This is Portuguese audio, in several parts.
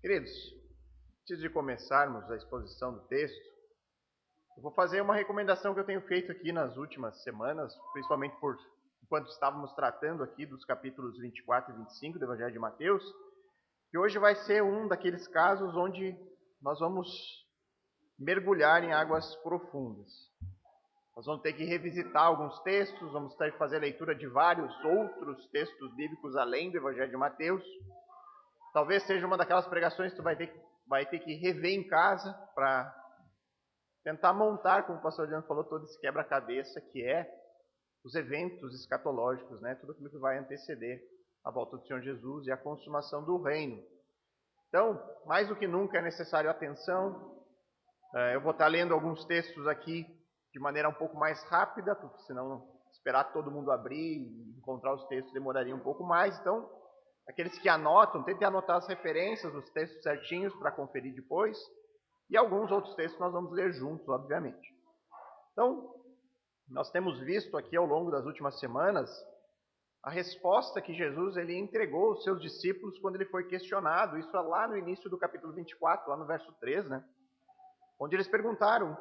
Queridos, antes de começarmos a exposição do texto, eu vou fazer uma recomendação que eu tenho feito aqui nas últimas semanas, principalmente enquanto estávamos tratando aqui dos capítulos 24 e 25 do Evangelho de Mateus, que hoje vai ser um daqueles casos onde nós vamos mergulhar em águas profundas. Nós vamos ter que revisitar alguns textos, vamos ter que fazer a leitura de vários outros textos bíblicos além do Evangelho de Mateus. Talvez seja uma daquelas pregações que tu vai ter que rever em casa para tentar montar, como o pastor Adriano falou, todo esse quebra-cabeça que é os eventos escatológicos, né? Tudo aquilo que vai anteceder a volta do Senhor Jesus e a consumação do reino. Então, mais do que nunca é necessário atenção. Eu vou estar lendo alguns textos aqui de maneira um pouco mais rápida, porque senão esperar todo mundo abrir e encontrar os textos demoraria um pouco mais. Então, aqueles que anotam, tentem anotar as referências dos textos certinhos para conferir depois. E alguns outros textos nós vamos ler juntos, obviamente. Então, nós temos visto aqui ao longo das últimas semanas a resposta que Jesus ele entregou aos seus discípulos quando ele foi questionado. Isso é lá no início do capítulo 24, lá no verso 3, né? Onde eles perguntaram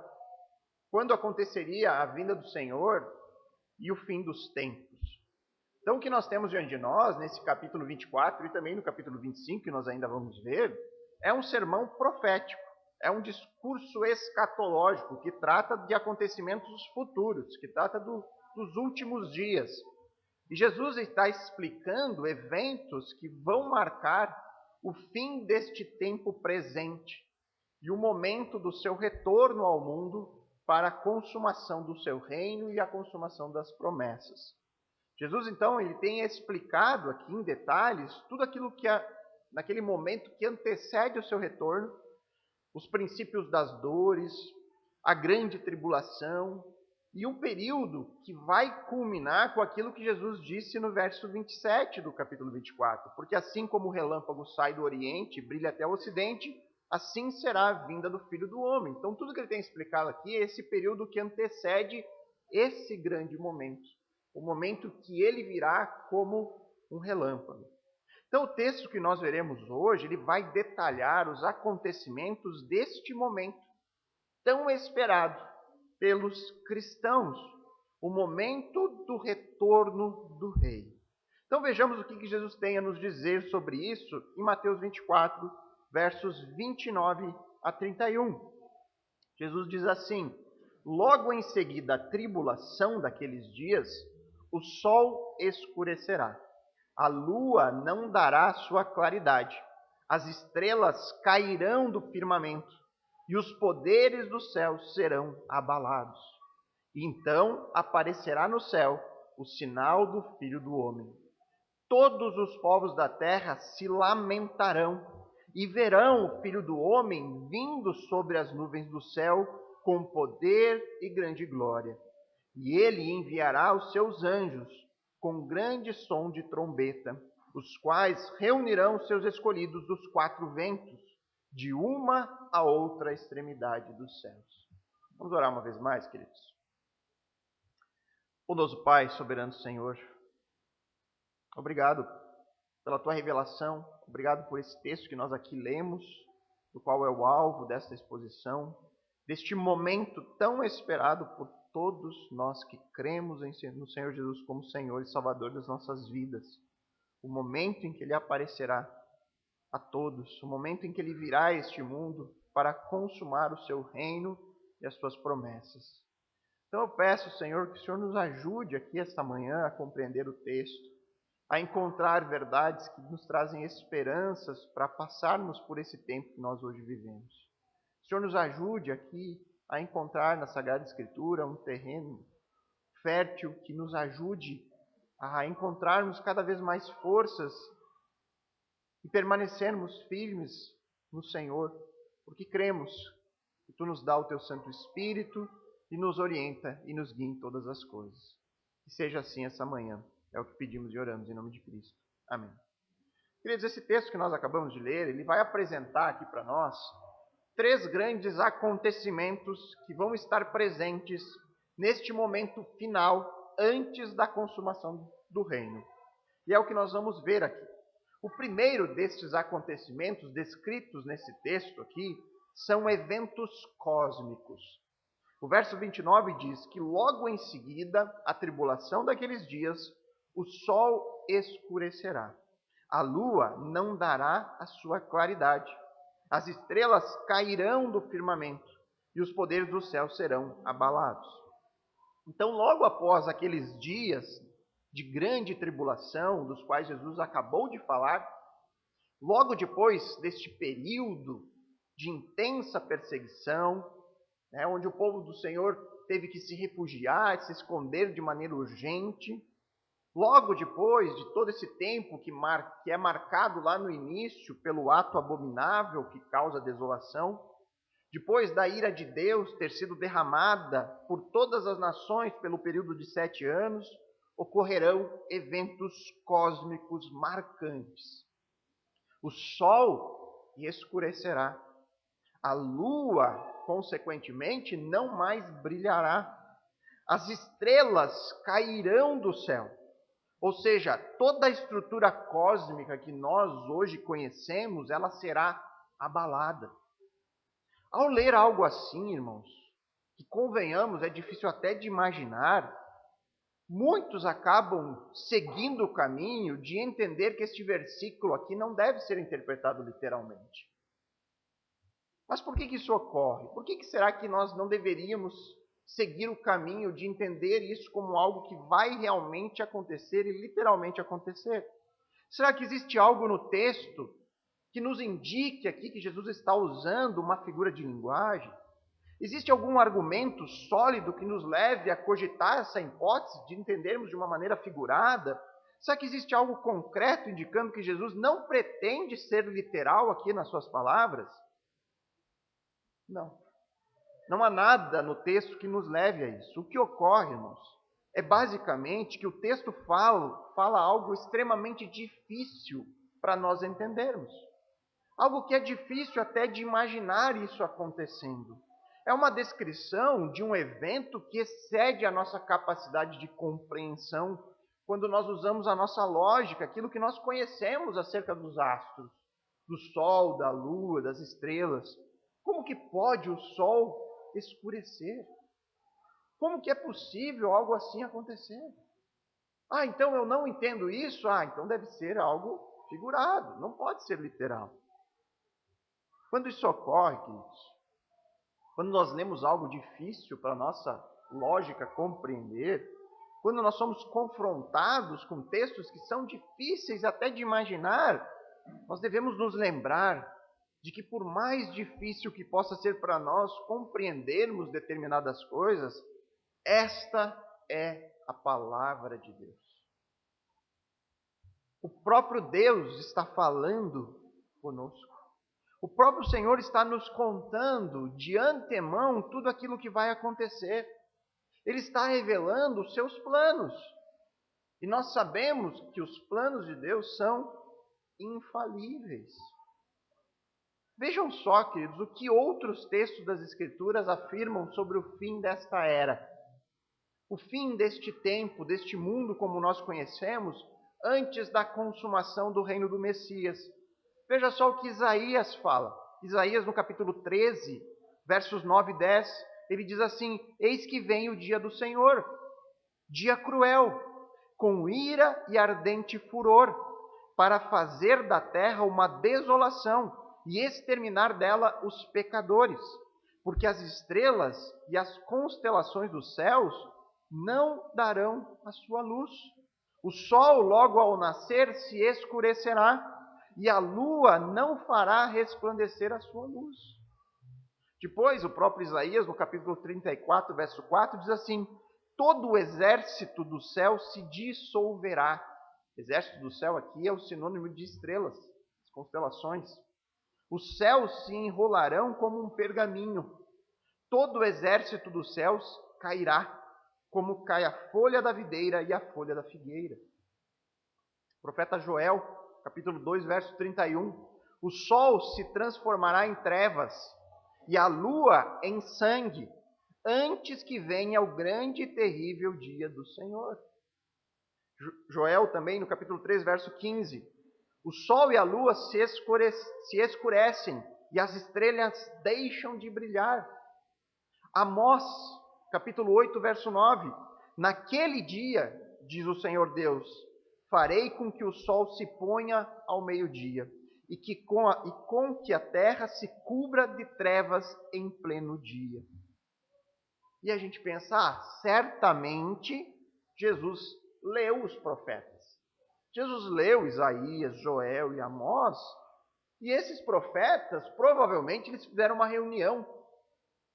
quando aconteceria a vinda do Senhor e o fim dos tempos. Então, o que nós temos diante de nós, nesse capítulo 24 e também no capítulo 25, que nós ainda vamos ver, é um sermão profético, é um discurso escatológico que trata de acontecimentos futuros, que trata dos últimos dias. E Jesus está explicando eventos que vão marcar o fim deste tempo presente e o momento do seu retorno ao mundo para a consumação do seu reino e a consumação das promessas. Jesus, então, ele tem explicado aqui em detalhes tudo aquilo que naquele momento que antecede o seu retorno, os princípios das dores, a grande tribulação e um período que vai culminar com aquilo que Jesus disse no verso 27 do capítulo 24. Porque assim como o relâmpago sai do Oriente e brilha até o Ocidente, assim será a vinda do Filho do Homem. Então, tudo que ele tem explicado aqui é esse período que antecede esse grande momento. O momento que ele virá como um relâmpago. Então, o texto que nós veremos hoje, ele vai detalhar os acontecimentos deste momento tão esperado pelos cristãos, o momento do retorno do Rei. Então, vejamos o que Jesus tem a nos dizer sobre isso em Mateus 24, versos 29 a 31. Jesus diz assim: logo em seguida a tribulação daqueles dias, o sol escurecerá, a lua não dará sua claridade, as estrelas cairão do firmamento e os poderes do céu serão abalados. E então aparecerá no céu o sinal do Filho do Homem. Todos os povos da terra se lamentarão e verão o Filho do Homem vindo sobre as nuvens do céu com poder e grande glória. E ele enviará os seus anjos com grande som de trombeta, os quais reunirão seus escolhidos dos quatro ventos, de uma a outra extremidade dos céus. Vamos orar uma vez mais, queridos. Bondoso Pai, soberano Senhor, obrigado pela tua revelação, obrigado por esse texto que nós aqui lemos, do qual é o alvo desta exposição, deste momento tão esperado por todos nós que cremos no Senhor Jesus como Senhor e Salvador das nossas vidas. O momento em que Ele aparecerá a todos, o momento em que Ele virá a este mundo para consumar o seu reino e as suas promessas. Então eu peço, Senhor, que o Senhor nos ajude aqui esta manhã a compreender o texto, a encontrar verdades que nos trazem esperanças para passarmos por esse tempo que nós hoje vivemos. O Senhor nos ajude aqui a encontrar na Sagrada Escritura um terreno fértil que nos ajude a encontrarmos cada vez mais forças e permanecermos firmes no Senhor, porque cremos que Tu nos dá o Teu Santo Espírito e nos orienta e nos guia em todas as coisas. Que seja assim essa manhã. É o que pedimos e oramos em nome de Cristo. Amém. Queridos, esse texto que nós acabamos de ler, ele vai apresentar aqui para nós três grandes acontecimentos que vão estar presentes neste momento final, antes da consumação do reino. E é o que nós vamos ver aqui. O primeiro destes acontecimentos descritos nesse texto aqui são eventos cósmicos. O verso 29 diz que logo em seguida, a tribulação daqueles dias, o sol escurecerá. A lua não dará a sua claridade. As estrelas cairão do firmamento e os poderes do céu serão abalados. Então, logo após aqueles dias de grande tribulação, dos quais Jesus acabou de falar, logo depois deste período de intensa perseguição, onde o povo do Senhor teve que se refugiar, se esconder de maneira urgente, logo depois de todo esse tempo que é marcado lá no início pelo ato abominável que causa desolação, depois da ira de Deus ter sido derramada por todas as nações pelo período de 7 anos, ocorrerão eventos cósmicos marcantes. O sol escurecerá. A lua, consequentemente, não mais brilhará. As estrelas cairão do céu. Ou seja, toda a estrutura cósmica que nós hoje conhecemos, ela será abalada. Ao ler algo assim, irmãos, que convenhamos, é difícil até de imaginar, muitos acabam seguindo o caminho de entender que este versículo aqui não deve ser interpretado literalmente. Mas por que isso ocorre? Por que será que nós não deveríamos seguir o caminho de entender isso como algo que vai realmente acontecer e literalmente acontecer? Será que existe algo no texto que nos indique aqui que Jesus está usando uma figura de linguagem? Existe algum argumento sólido que nos leve a cogitar essa hipótese de entendermos de uma maneira figurada? Será que existe algo concreto indicando que Jesus não pretende ser literal aqui nas suas palavras? Não. Não há nada no texto que nos leve a isso. O que ocorre, irmãos, é basicamente que o texto fala algo extremamente difícil para nós entendermos. Algo que é difícil até de imaginar isso acontecendo. É uma descrição de um evento que excede a nossa capacidade de compreensão quando nós usamos a nossa lógica, aquilo que nós conhecemos acerca dos astros, do sol, da lua, das estrelas. Como que pode o sol escurecer? Como que é possível algo assim acontecer? Então eu não entendo isso? Então deve ser algo figurado, não pode ser literal. Quando isso ocorre, queridos, quando nós lemos algo difícil para a nossa lógica compreender, quando nós somos confrontados com textos que são difíceis até de imaginar, nós devemos nos lembrar de que por mais difícil que possa ser para nós compreendermos determinadas coisas, esta é a palavra de Deus. O próprio Deus está falando conosco. O próprio Senhor está nos contando de antemão tudo aquilo que vai acontecer. Ele está revelando os seus planos. E nós sabemos que os planos de Deus são infalíveis. Vejam só, queridos, o que outros textos das Escrituras afirmam sobre o fim desta era. O fim deste tempo, deste mundo como nós conhecemos, antes da consumação do reino do Messias. Veja só o que Isaías fala. Isaías, no capítulo 13, versos 9 e 10, ele diz assim: eis que vem o dia do Senhor, dia cruel, com ira e ardente furor, para fazer da terra uma desolação e exterminar dela os pecadores, porque as estrelas e as constelações dos céus não darão a sua luz. O sol, logo ao nascer, se escurecerá, e a lua não fará resplandecer a sua luz. Depois, o próprio Isaías, no capítulo 34, verso 4, diz assim: todo o exército do céu se dissolverá. Exército do céu aqui é o sinônimo de estrelas, as constelações. Os céus se enrolarão como um pergaminho. Todo o exército dos céus cairá, como cai a folha da videira e a folha da figueira. O profeta Joel, capítulo 2, verso 31. O sol se transformará em trevas e a lua em sangue, antes que venha o grande e terrível dia do Senhor. Joel também, no capítulo 3, verso 15. O sol e a lua se escurecem e as estrelas deixam de brilhar. Amós, capítulo 8, verso 9. Naquele dia, diz o Senhor Deus, farei com que o sol se ponha ao meio-dia e com que a terra se cubra de trevas em pleno dia. E a gente pensa, certamente Jesus leu os profetas. Jesus leu Isaías, Joel e Amós, e esses profetas, provavelmente, eles fizeram uma reunião.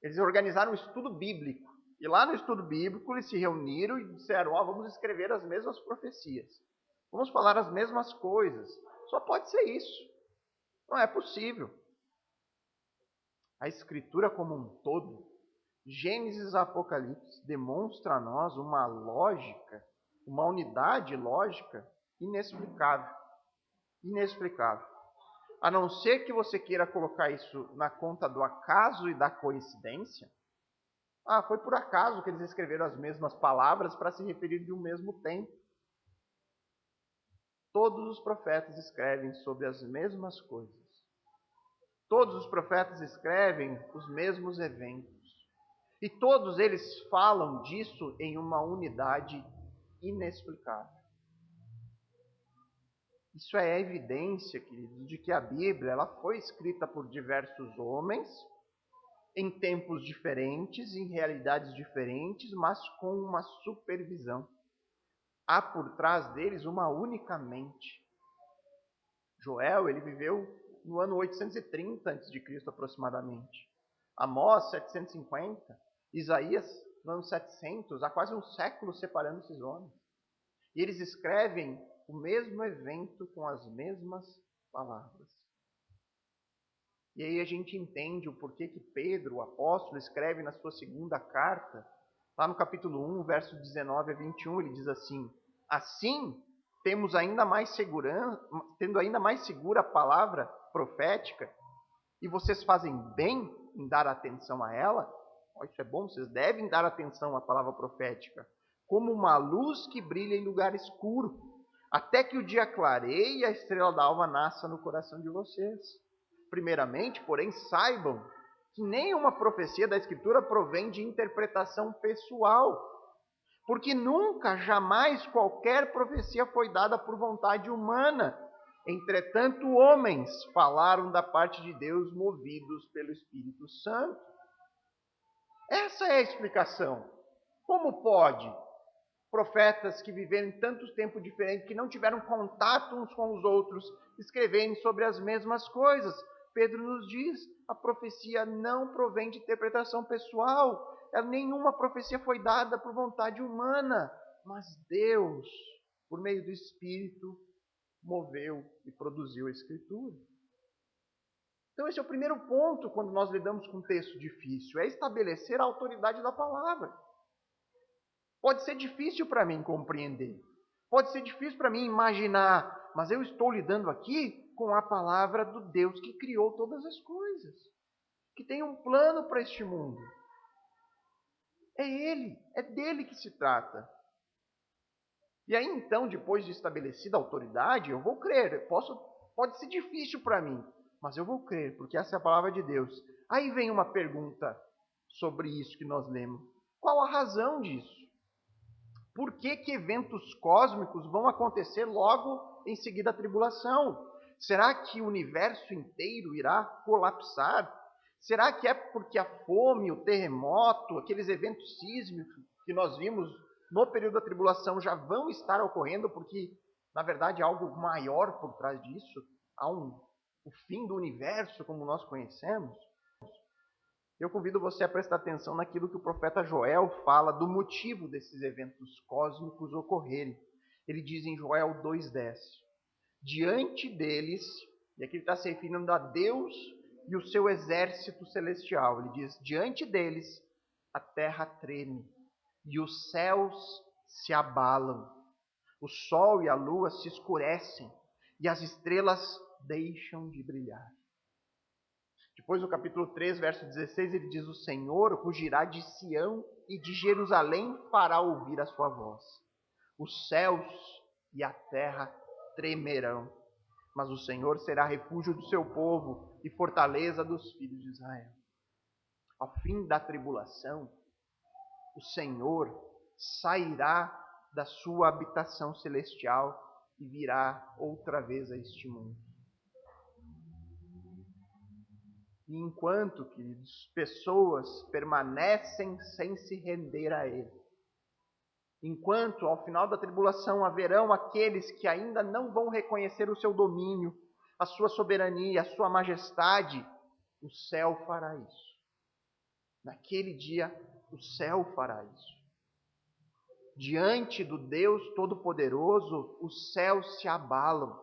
Eles organizaram um estudo bíblico. E lá no estudo bíblico, eles se reuniram e disseram, vamos escrever as mesmas profecias. Vamos falar as mesmas coisas. Só pode ser isso. Não é possível. A Escritura como um todo, Gênesis a Apocalipse, demonstra a nós uma lógica, uma unidade lógica inexplicável. Inexplicável. A não ser que você queira colocar isso na conta do acaso e da coincidência. Foi por acaso que eles escreveram as mesmas palavras para se referir de um mesmo tempo. Todos os profetas escrevem sobre as mesmas coisas. Todos os profetas escrevem os mesmos eventos. E todos eles falam disso em uma unidade inexplicável. Isso é evidência, queridos, de que a Bíblia ela foi escrita por diversos homens, em tempos diferentes, em realidades diferentes, mas com uma supervisão. Há por trás deles uma única mente. Joel, ele viveu no ano 830 a.C. aproximadamente. Amós, 750. Isaías, no ano 700. Há quase um século separando esses homens. E eles escrevem o mesmo evento com as mesmas palavras. E aí a gente entende o porquê que Pedro, o apóstolo, escreve na sua segunda carta, lá no capítulo 1, versos 19 a 21, ele diz assim: assim, tendo ainda mais segura a palavra profética, e vocês fazem bem em dar atenção a ela. Isso é bom, vocês devem dar atenção à palavra profética, como uma luz que brilha em lugar escuro, até que o dia clareie e a estrela da alva nasça no coração de vocês. Primeiramente, porém, saibam que nenhuma profecia da Escritura provém de interpretação pessoal, porque nunca, jamais, qualquer profecia foi dada por vontade humana. Entretanto, homens falaram da parte de Deus movidos pelo Espírito Santo. Essa é a explicação. Como pode profetas que viveram em tantos tempos diferentes, que não tiveram contato uns com os outros, escreverem sobre as mesmas coisas? Pedro nos diz, a profecia não provém de interpretação pessoal. Nenhuma profecia foi dada por vontade humana, mas Deus, por meio do Espírito, moveu e produziu a Escritura. Então esse é o primeiro ponto quando nós lidamos com um texto difícil, é estabelecer a autoridade da palavra. Pode ser difícil para mim compreender, pode ser difícil para mim imaginar, mas eu estou lidando aqui com a palavra do Deus que criou todas as coisas, que tem um plano para este mundo. É Ele, é dele que se trata. E aí então, depois de estabelecida a autoridade, eu vou crer. Pode ser difícil para mim, mas eu vou crer, porque essa é a palavra de Deus. Aí vem uma pergunta sobre isso que nós lemos. Qual a razão disso? Por que eventos cósmicos vão acontecer logo em seguida à tribulação? Será que o universo inteiro irá colapsar? Será que é porque a fome, o terremoto, aqueles eventos sísmicos que nós vimos no período da tribulação já vão estar ocorrendo, porque, na verdade, há algo maior por trás disso? Há o fim do universo como nós conhecemos? Eu convido você a prestar atenção naquilo que o profeta Joel fala do motivo desses eventos cósmicos ocorrerem. Ele diz em Joel 2,10, diante deles, e aqui ele está se referindo a Deus e o seu exército celestial. Ele diz, diante deles a terra treme e os céus se abalam. O sol e a lua se escurecem e as estrelas deixam de brilhar. Depois, no capítulo 3, verso 16, ele diz, o Senhor rugirá de Sião e de Jerusalém fará ouvir a sua voz. Os céus e a terra tremerão. mas o Senhor será refúgio do seu povo e fortaleza dos filhos de Israel. Ao fim da tribulação, o Senhor sairá da sua habitação celestial e virá outra vez a este mundo. E enquanto, queridos, pessoas permanecem sem se render a Ele, enquanto ao final da tribulação haverão aqueles que ainda não vão reconhecer o seu domínio, a sua soberania, a sua majestade, o céu fará isso. Naquele dia, o céu fará isso. Diante do Deus Todo-Poderoso, os céus se abalam,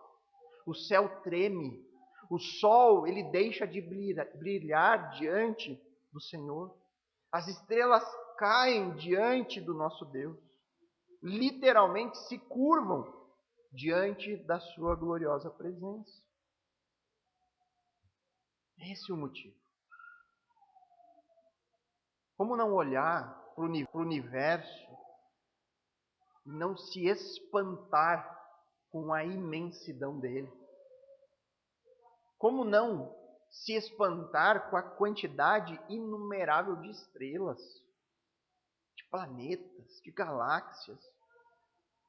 o céu treme, o sol ele deixa de brilhar diante do Senhor, as estrelas caem diante do nosso Deus, literalmente se curvam diante da sua gloriosa presença. Esse é o motivo. Como não olhar para o universo e não se espantar com a imensidão dele? Como não se espantar com a quantidade inumerável de estrelas, de planetas, de galáxias?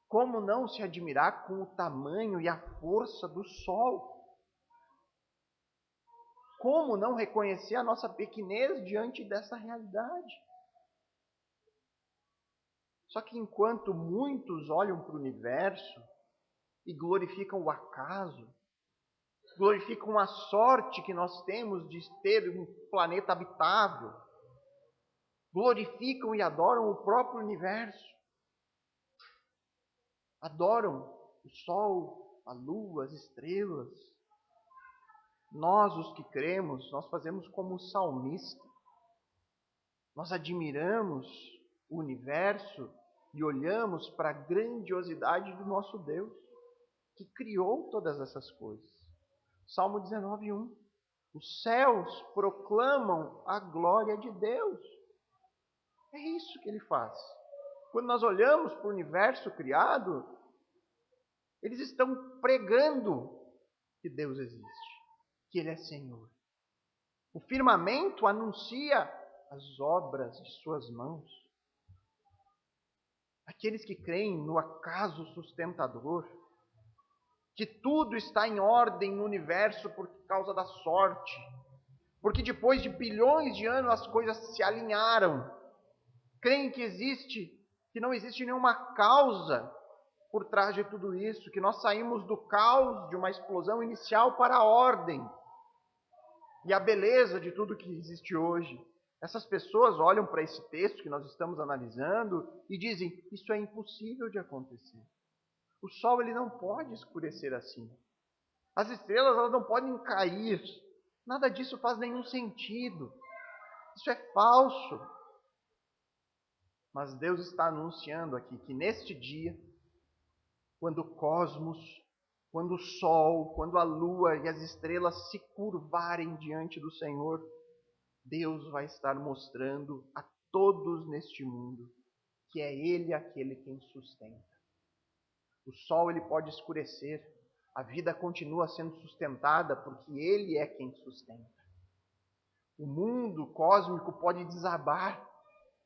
Como não se admirar com o tamanho e a força do Sol? Como não reconhecer a nossa pequenez diante dessa realidade? Só que enquanto muitos olham para o universo e glorificam o acaso, glorificam a sorte que nós temos de ter um planeta habitável, glorificam e adoram o próprio universo, adoram o sol, a lua, as estrelas. Nós, os que cremos, nós fazemos como o salmista. Nós admiramos o universo e olhamos para a grandiosidade do nosso Deus, que criou todas essas coisas. Salmo 19:1. Os céus proclamam a glória de Deus. É isso que ele faz. Quando nós olhamos para o universo criado, eles estão pregando que Deus existe, que Ele é Senhor. O firmamento anuncia as obras de suas mãos. Aqueles que creem no acaso sustentador, que tudo está em ordem no universo por causa da sorte, porque depois de bilhões de anos as coisas se alinharam. Creem que não existe nenhuma causa por trás de tudo isso, que nós saímos do caos de uma explosão inicial para a ordem e a beleza de tudo que existe hoje. Essas pessoas olham para esse texto que nós estamos analisando e dizem: isso é impossível de acontecer. O sol ele não pode escurecer assim. As estrelas elas não podem cair. Nada disso faz nenhum sentido. Isso é falso. Mas Deus está anunciando aqui que neste dia, quando o cosmos, quando o sol, quando a lua e as estrelas se curvarem diante do Senhor, Deus vai estar mostrando a todos neste mundo que é Ele aquele quem sustenta. O sol ele pode escurecer, a vida continua sendo sustentada porque Ele é quem sustenta. O mundo cósmico pode desabar,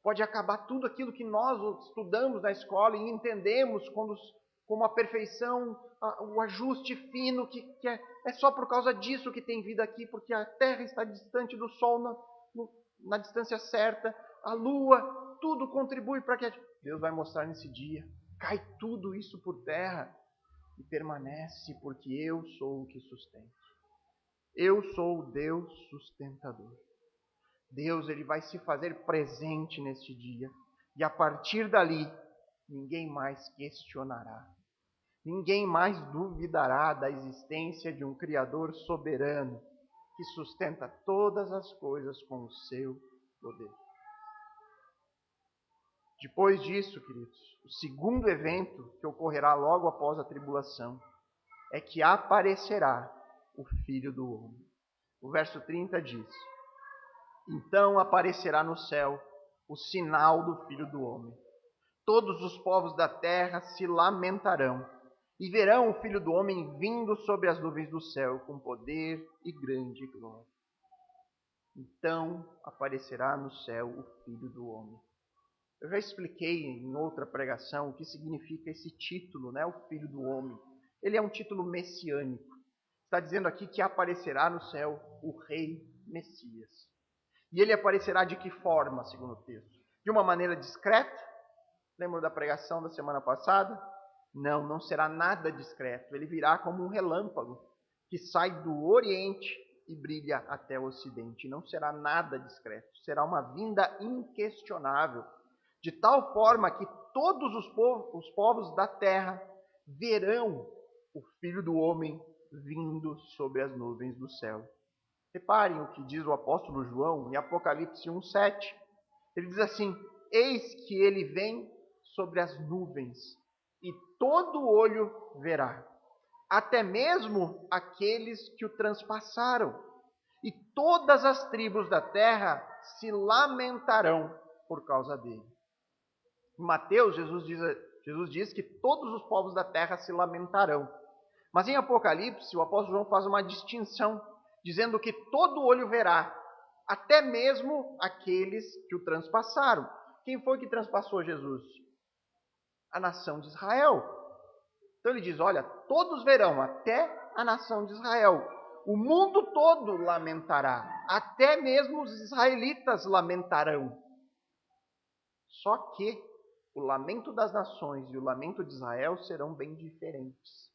pode acabar tudo aquilo que nós estudamos na escola e entendemos como a perfeição, o ajuste fino, que é só por causa disso que tem vida aqui, porque a Terra está distante do Sol na distância certa, a Lua, tudo contribui para que Deus vai mostrar nesse dia. Cai tudo isso por terra e permanece, porque eu sou o que sustento. Eu sou o Deus sustentador. Deus ele vai se fazer presente neste dia. E a partir dali, ninguém mais questionará. Ninguém mais duvidará da existência de um Criador soberano que sustenta todas as coisas com o seu poder. Depois disso, queridos, o segundo evento que ocorrerá logo após a tribulação é que aparecerá o Filho do Homem. O verso 30 diz: então aparecerá no céu o sinal do Filho do Homem. Todos os povos da terra se lamentarão, E verão o Filho do Homem vindo sobre as nuvens do céu com poder e grande glória. Então aparecerá no céu o Filho do Homem. Eu já expliquei em outra pregação o que significa esse título, né? O Filho do Homem. Ele é um título messiânico. Está dizendo aqui que aparecerá no céu o Rei Messias. E ele aparecerá de que forma, segundo o texto? De uma maneira discreta? Lembra da pregação da semana passada? Não, não será nada discreto. Ele virá como um relâmpago que sai do Oriente e brilha até o Ocidente. Não será nada discreto. Será uma vinda inquestionável, de tal forma que todos os povos da terra verão o Filho do Homem vindo sobre as nuvens do céu. Reparem o que diz o apóstolo João em Apocalipse 1:7. Ele diz assim: eis que ele vem sobre as nuvens, e todo olho verá, até mesmo aqueles que o transpassaram, e todas as tribos da terra se lamentarão por causa dele. Em Mateus, Jesus diz que todos os povos da terra se lamentarão. Mas em Apocalipse, o apóstolo João faz uma distinção, dizendo que todo olho verá, até mesmo aqueles que o transpassaram. Quem foi que transpassou Jesus? A nação de Israel. Então ele diz, olha, todos verão, até a nação de Israel. O mundo todo lamentará, até mesmo os israelitas lamentarão. Só que o lamento das nações e o lamento de Israel serão bem diferentes.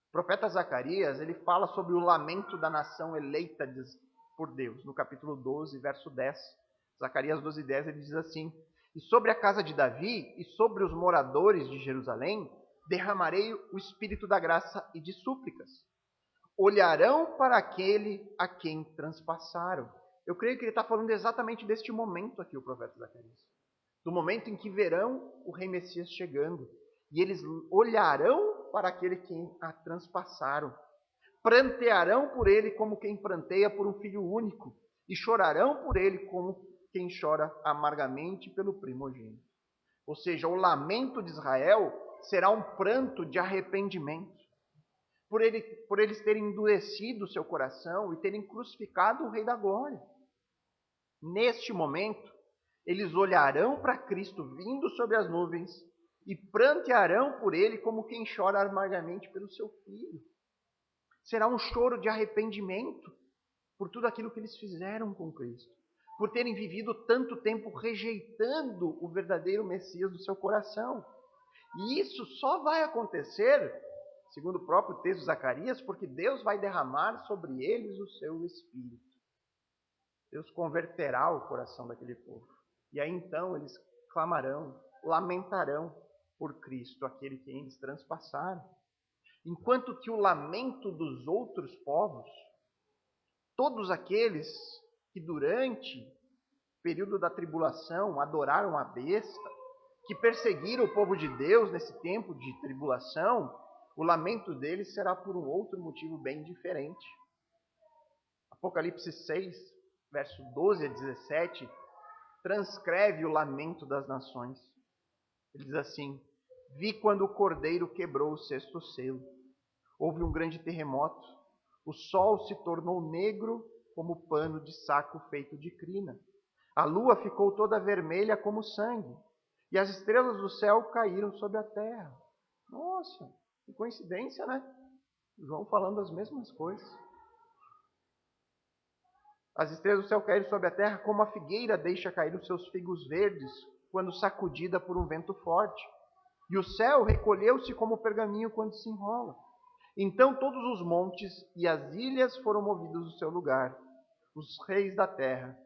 O profeta Zacarias, ele fala sobre o lamento da nação eleita por Deus, no capítulo 12, verso 10. Zacarias 12:10, ele diz assim: e sobre a casa de Davi e sobre os moradores de Jerusalém, derramarei o espírito da graça e de súplicas. Olharão para aquele a quem transpassaram. Eu creio que ele está falando exatamente deste momento aqui, o profeta Zacarias. Do momento em que verão o Rei Messias chegando. E eles olharão para aquele que a transpassaram. Prantearão por ele como quem pranteia por um filho único. E chorarão por ele como quem chora amargamente pelo primogênito. Ou seja, o lamento de Israel será um pranto de arrependimento. Por eles terem endurecido o seu coração e terem crucificado o Rei da Glória. Neste momento, eles olharão para Cristo vindo sobre as nuvens e prantearão por ele como quem chora amargamente pelo seu filho. Será um choro de arrependimento por tudo aquilo que eles fizeram com Cristo, por terem vivido tanto tempo rejeitando o verdadeiro Messias do seu coração. E isso só vai acontecer, segundo o próprio texto de Zacarias, porque Deus vai derramar sobre eles o seu Espírito. Deus converterá o coração daquele povo. E aí então eles clamarão, lamentarão por Cristo, aquele que eles transpassaram. Enquanto que o lamento dos outros povos, todos aqueles que durante o período da tribulação adoraram a besta, que perseguiram o povo de Deus nesse tempo de tribulação, o lamento deles será por um outro motivo bem diferente. Apocalipse 6, verso 12 a 17, transcreve o lamento das nações. Ele diz assim: vi quando o cordeiro quebrou o sexto selo. Houve um grande terremoto. O sol se tornou negro como pano de saco feito de crina. A lua ficou toda vermelha como sangue. E as estrelas do céu caíram sobre a terra. Nossa, que coincidência, né? João falando as mesmas coisas. As estrelas do céu caíram sobre a terra como a figueira deixa cair os seus figos verdes quando sacudida por um vento forte. E o céu recolheu-se como pergaminho quando se enrola. Então todos os montes e as ilhas foram movidos do seu lugar. Os reis da terra,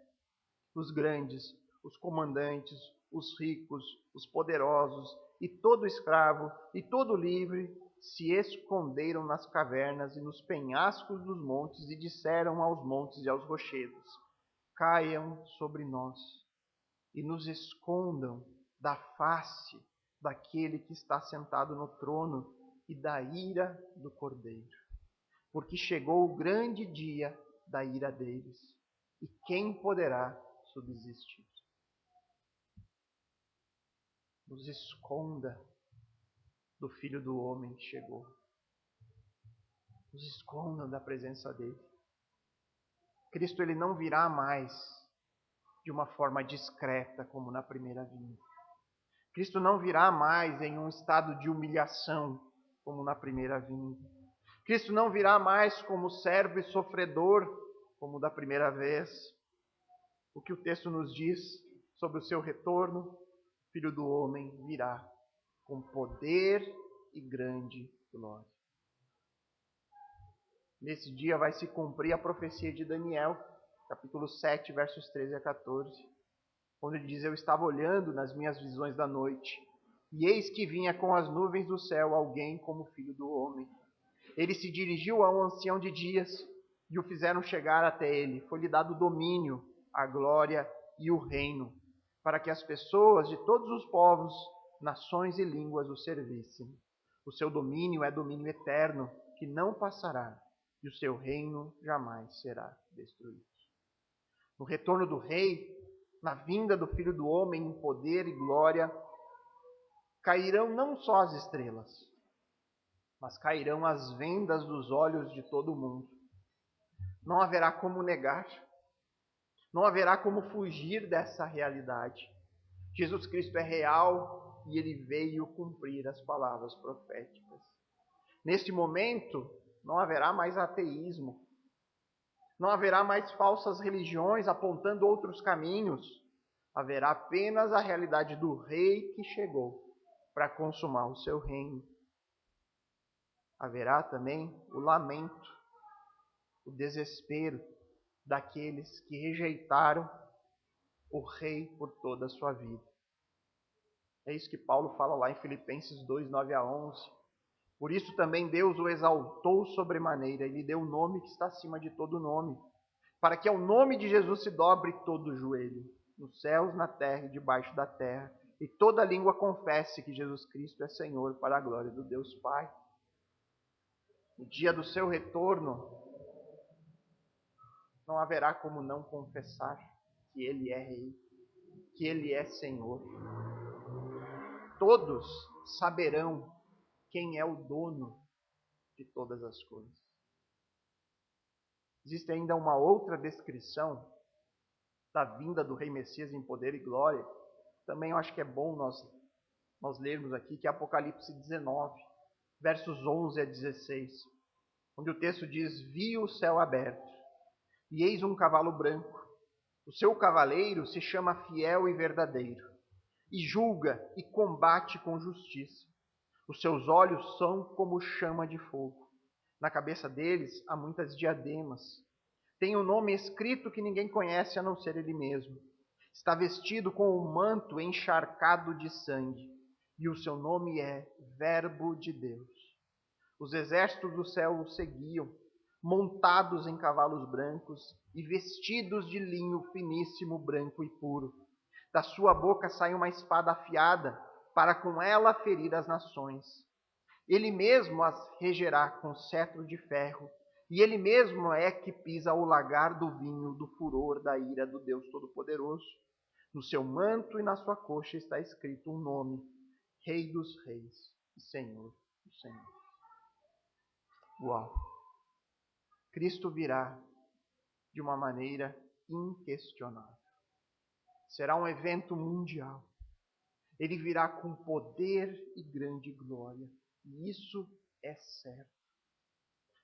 os grandes, os comandantes, os ricos, os poderosos, e todo escravo, e todo livre, se esconderam nas cavernas e nos penhascos dos montes, e disseram aos montes e aos rochedos: caiam sobre nós, e nos escondam da face daquele que está sentado no trono e da ira do Cordeiro. Porque chegou o grande dia da ira deles, e quem poderá subsistir? Nos esconda do Filho do Homem que chegou. Nos escondam da presença dele. Cristo ele não virá mais de uma forma discreta como na primeira vinda. Cristo não virá mais em um estado de humilhação como na primeira vinda. Cristo não virá mais como servo e sofredor como da primeira vez. O que o texto nos diz sobre o seu retorno, o Filho do Homem virá com poder e grande glória. Nesse dia vai se cumprir a profecia de Daniel, capítulo 7, versos 13 a 14, onde ele diz: eu estava olhando nas minhas visões da noite, e eis que vinha com as nuvens do céu alguém como filho do homem. Ele se dirigiu a um ancião de dias, e o fizeram chegar até ele. Foi-lhe dado o domínio, a glória e o reino, para que as pessoas de todos os povos, nações e línguas o servissem. O seu domínio é domínio eterno, que não passará, e o seu reino jamais será destruído. No retorno do rei, na vinda do Filho do Homem em poder e glória, cairão não só as estrelas, mas cairão as vendas dos olhos de todo mundo. Não haverá como negar, não haverá como fugir dessa realidade. Jesus Cristo é real e ele veio cumprir as palavras proféticas. Neste momento, não haverá mais ateísmo, não haverá mais falsas religiões apontando outros caminhos. Haverá apenas a realidade do rei que chegou para consumar o seu reino. Haverá também o lamento, o desespero daqueles que rejeitaram o rei por toda a sua vida. É isso que Paulo fala lá em Filipenses 2, 9 a 11. Por isso também Deus o exaltou sobremaneira e lhe deu o nome que está acima de todo nome, para que ao nome de Jesus se dobre todo o joelho, nos céus, na terra e debaixo da terra, e toda língua confesse que Jesus Cristo é Senhor, para a glória do Deus Pai. No dia do seu retorno, não haverá como não confessar que Ele é Rei, que Ele é Senhor. Todos saberão quem é o dono de todas as coisas. Existe ainda uma outra descrição da vinda do Rei Messias em poder e glória. Também eu acho que é bom nós lermos aqui, que é Apocalipse 19, versos 11 a 16, onde o texto diz: vi o céu aberto, e eis um cavalo branco. O seu cavaleiro se chama Fiel e Verdadeiro, e julga e combate com justiça. Os seus olhos são como chama de fogo. Na cabeça deles há muitas diademas. Tem um nome escrito que ninguém conhece a não ser ele mesmo. Está vestido com um manto encharcado de sangue, e o seu nome é Verbo de Deus. Os exércitos do céu o seguiam, montados em cavalos brancos e vestidos de linho finíssimo, branco e puro. Da sua boca sai uma espada afiada, para com ela ferir as nações. Ele mesmo as regerá com cetro de ferro, e ele mesmo é que pisa o lagar do vinho do furor da ira do Deus Todo-Poderoso. No seu manto e na sua coxa está escrito um nome: Rei dos Reis e Senhor dos Senhores. Uau! Cristo virá de uma maneira inquestionável. Será um evento mundial. Ele virá com poder e grande glória. E isso é certo.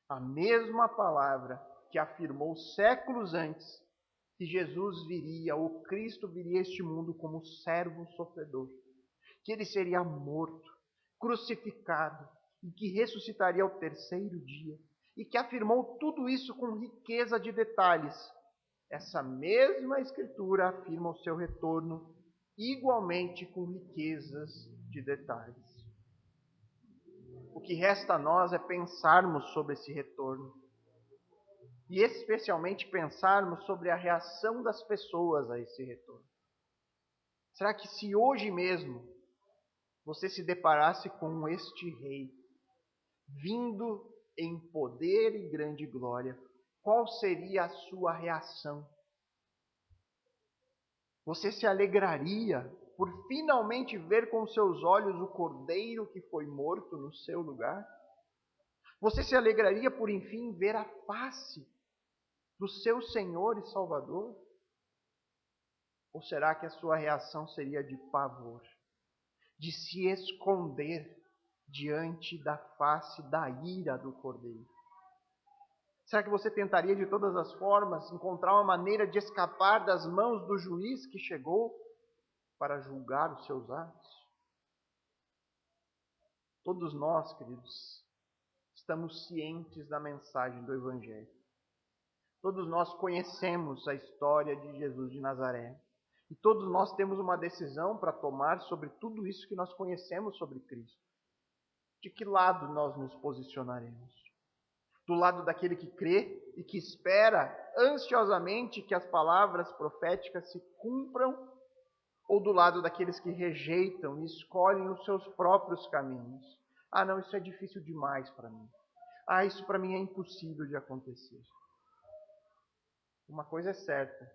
A mesma palavra que afirmou séculos antes que Jesus viria, o Cristo viria a este mundo como servo sofredor, que ele seria morto, crucificado e que ressuscitaria ao terceiro dia, e que afirmou tudo isso com riqueza de detalhes. Essa mesma Escritura afirma o seu retorno igualmente com riquezas de detalhes. O que resta a nós é pensarmos sobre esse retorno. E especialmente pensarmos sobre a reação das pessoas a esse retorno. Será que se hoje mesmo você se deparasse com este rei, vindo em poder e grande glória, qual seria a sua reação? Você se alegraria por finalmente ver com seus olhos o Cordeiro que foi morto no seu lugar? Você se alegraria por enfim ver a face do seu Senhor e Salvador? Ou será que a sua reação seria de pavor, de se esconder diante da face da ira do Cordeiro? Será que você tentaria de todas as formas encontrar uma maneira de escapar das mãos do juiz que chegou para julgar os seus atos? Todos nós, queridos, estamos cientes da mensagem do Evangelho. Todos nós conhecemos a história de Jesus de Nazaré. E todos nós temos uma decisão para tomar sobre tudo isso que nós conhecemos sobre Cristo. De que lado nós nos posicionaremos? Do lado daquele que crê e que espera ansiosamente que as palavras proféticas se cumpram? Ou do lado daqueles que rejeitam e escolhem os seus próprios caminhos? Ah, não, isso é difícil demais para mim. Ah, isso para mim é impossível de acontecer. Uma coisa é certa,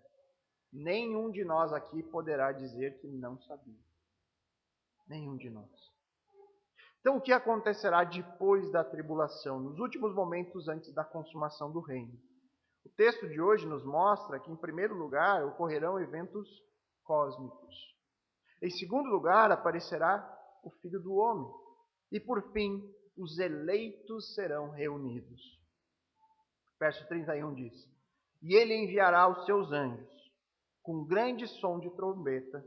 nenhum de nós aqui poderá dizer que não sabia. Nenhum de nós. Então, o que acontecerá depois da tribulação, nos últimos momentos antes da consumação do reino? O texto de hoje nos mostra que, em primeiro lugar, ocorrerão eventos cósmicos. Em segundo lugar, aparecerá o Filho do Homem. E, por fim, os eleitos serão reunidos. Verso 31 diz: E ele enviará os seus anjos, com grande som de trombeta,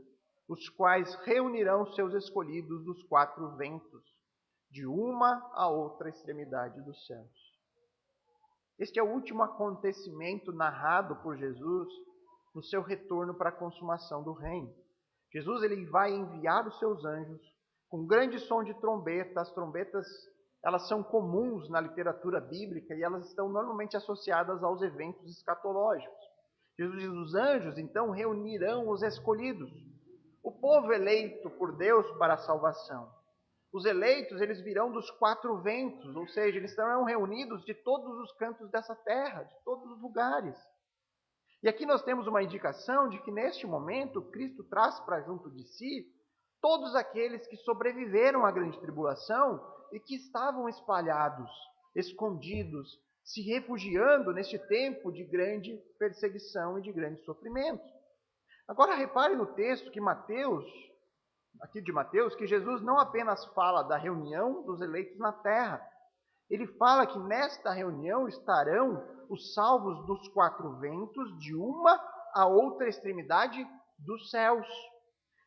os quais reunirão seus escolhidos dos quatro ventos, de uma a outra extremidade dos céus. Este é o último acontecimento narrado por Jesus no seu retorno para a consumação do reino. Jesus ele vai enviar os seus anjos com grande som de trombeta. As trombetas, elas são comuns na literatura bíblica e elas estão normalmente associadas aos eventos escatológicos. Jesus diz: os anjos então reunirão os escolhidos, o povo eleito por Deus para a salvação. Os eleitos, eles virão dos quatro ventos, ou seja, eles serão reunidos de todos os cantos dessa terra, de todos os lugares. E aqui nós temos uma indicação de que neste momento Cristo traz para junto de si todos aqueles que sobreviveram à grande tribulação e que estavam espalhados, escondidos, se refugiando neste tempo de grande perseguição e de grande sofrimento. Agora repare no texto que aqui de Mateus, que Jesus não apenas fala da reunião dos eleitos na terra. Ele fala que nesta reunião estarão os salvos dos quatro ventos, de uma a outra extremidade dos céus.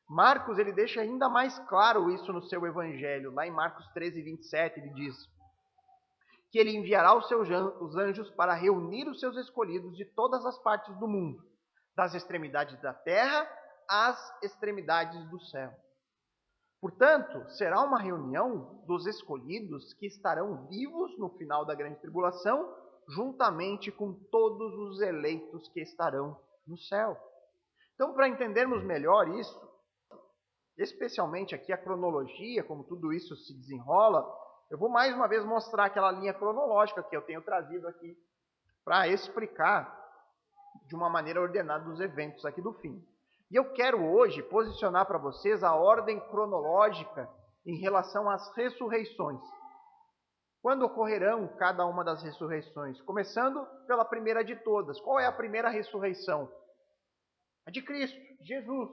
Marcos ele deixa ainda mais claro isso no seu evangelho. Lá em Marcos 13, 27, ele diz que ele enviará os anjos para reunir os seus escolhidos de todas as partes do mundo, das extremidades da terra às extremidades do céu. Portanto, será uma reunião dos escolhidos que estarão vivos no final da grande tribulação, juntamente com todos os eleitos que estarão no céu. Então, para entendermos melhor isso, especialmente aqui a cronologia, como tudo isso se desenrola, eu vou mais uma vez mostrar aquela linha cronológica que eu tenho trazido aqui para explicar de uma maneira ordenada os eventos aqui do fim. E eu quero hoje posicionar para vocês a ordem cronológica em relação às ressurreições. Quando ocorrerão cada uma das ressurreições? Começando pela primeira de todas. Qual é a primeira ressurreição? A de Cristo, Jesus.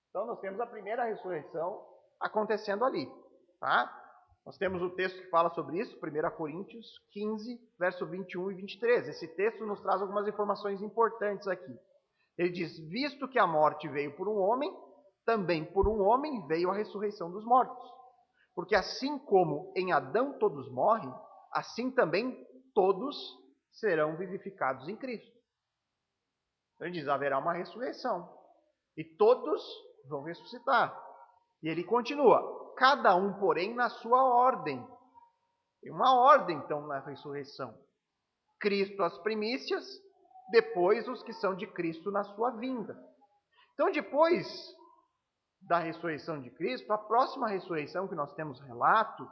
Então nós temos a primeira ressurreição acontecendo ali. Tá? Nós temos o texto que fala sobre isso, 1 Coríntios 15, verso 21 e 23. Esse texto nos traz algumas informações importantes aqui. Ele diz: visto que a morte veio por um homem, também por um homem veio a ressurreição dos mortos. Porque assim como em Adão todos morrem, assim também todos serão vivificados em Cristo. Então ele diz: haverá uma ressurreição. E todos vão ressuscitar. E ele continua: cada um, porém, na sua ordem. Tem uma ordem, então, na ressurreição. Cristo as primícias, depois os que são de Cristo na sua vinda. Então, depois da ressurreição de Cristo, a próxima ressurreição que nós temos relato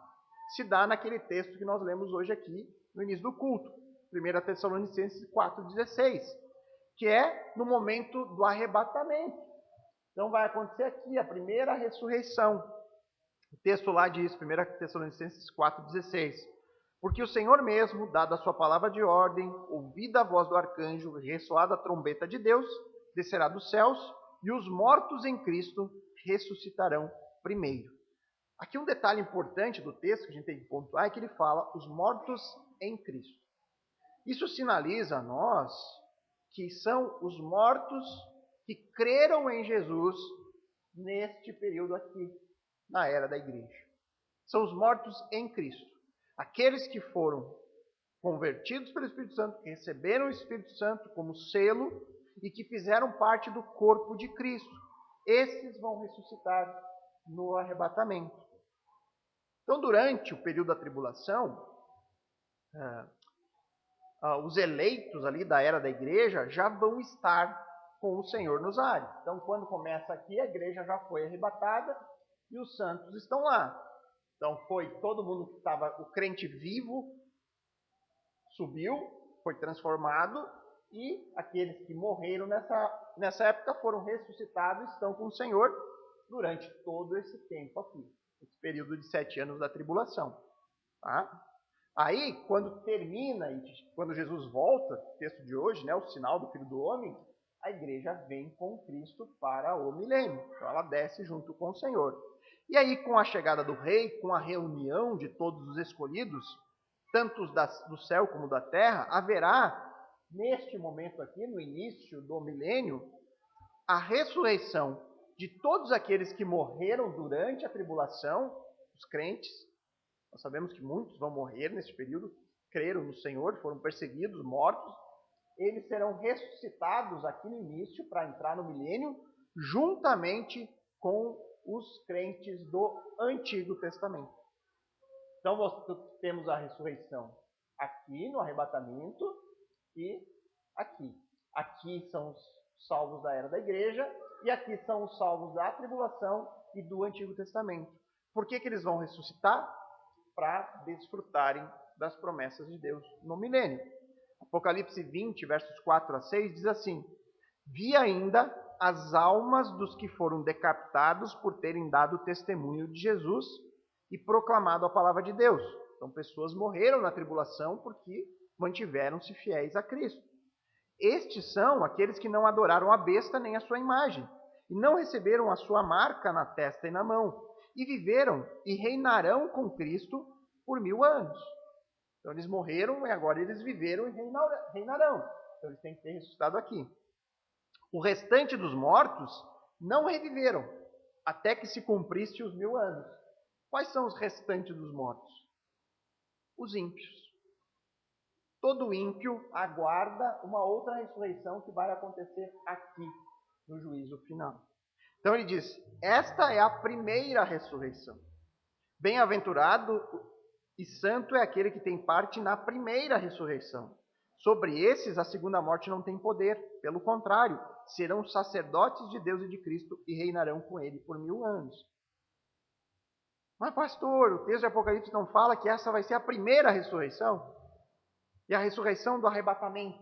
se dá naquele texto que nós lemos hoje aqui no início do culto, 1 Tessalonicenses 4,16, que é no momento do arrebatamento. Então vai acontecer aqui a primeira ressurreição. O texto lá diz, 1 Tessalonicenses 4,16. Porque o Senhor mesmo, dada a sua palavra de ordem, ouvida a voz do arcanjo, ressoada a trombeta de Deus, descerá dos céus, e os mortos em Cristo ressuscitarão primeiro. Aqui um detalhe importante do texto que a gente tem que pontuar é que ele fala os mortos em Cristo. Isso sinaliza a nós que são os mortos que creram em Jesus neste período aqui, na era da igreja. São os mortos em Cristo. Aqueles que foram convertidos pelo Espírito Santo, que receberam o Espírito Santo como selo e que fizeram parte do corpo de Cristo. Esses vão ressuscitar no arrebatamento. Então, durante o período da tribulação, os eleitos ali da era da igreja já vão estar com o Senhor nos ares. Então, quando começa aqui, a igreja já foi arrebatada e os santos estão lá. Então, foi todo mundo que estava, o crente vivo, subiu, foi transformado, e aqueles que morreram nessa época foram ressuscitados e estão com o Senhor durante todo esse tempo aqui, esse período de 7 anos da tribulação. Tá? Aí, quando termina, quando Jesus volta, o texto de hoje, né, o sinal do Filho do Homem, a igreja vem com Cristo para o milênio. Então ela desce junto com o Senhor. E aí, com a chegada do rei, com a reunião de todos os escolhidos, tanto do céu como da terra, haverá, neste momento aqui, no início do milênio, a ressurreição de todos aqueles que morreram durante a tribulação, os crentes. Nós sabemos que muitos vão morrer nesse período, creram no Senhor, foram perseguidos, mortos. Eles serão ressuscitados aqui no início para entrar no milênio, juntamente com os crentes do Antigo Testamento. Então, nós temos a ressurreição aqui no arrebatamento e aqui. Aqui são os salvos da era da igreja e aqui são os salvos da tribulação e do Antigo Testamento. Por que eles vão ressuscitar? Para desfrutarem das promessas de Deus no milênio. Apocalipse 20, versos 4 a 6, diz assim: Vi ainda as almas dos que foram decapitados por terem dado testemunho de Jesus e proclamado a palavra de Deus. Então, pessoas morreram na tribulação porque mantiveram-se fiéis a Cristo. Estes são aqueles que não adoraram a besta nem a sua imagem, e não receberam a sua marca na testa e na mão, e viveram e reinarão com Cristo por 1000 anos. Então eles morreram e agora eles viveram e reinarão. Então eles têm que ter ressuscitado aqui. O restante dos mortos não reviveram, até que se cumprisse os 1000 anos. Quais são os restantes dos mortos? Os ímpios. Todo ímpio aguarda uma outra ressurreição que vai acontecer aqui, no juízo final. Então ele diz, esta é a primeira ressurreição. Bem-aventurado e santo é aquele que tem parte na primeira ressurreição. Sobre esses a segunda morte não tem poder. Pelo contrário, serão sacerdotes de Deus e de Cristo e reinarão com ele por 1000 anos. Mas pastor, o texto de Apocalipse não fala que essa vai ser a primeira ressurreição? E a ressurreição do arrebatamento?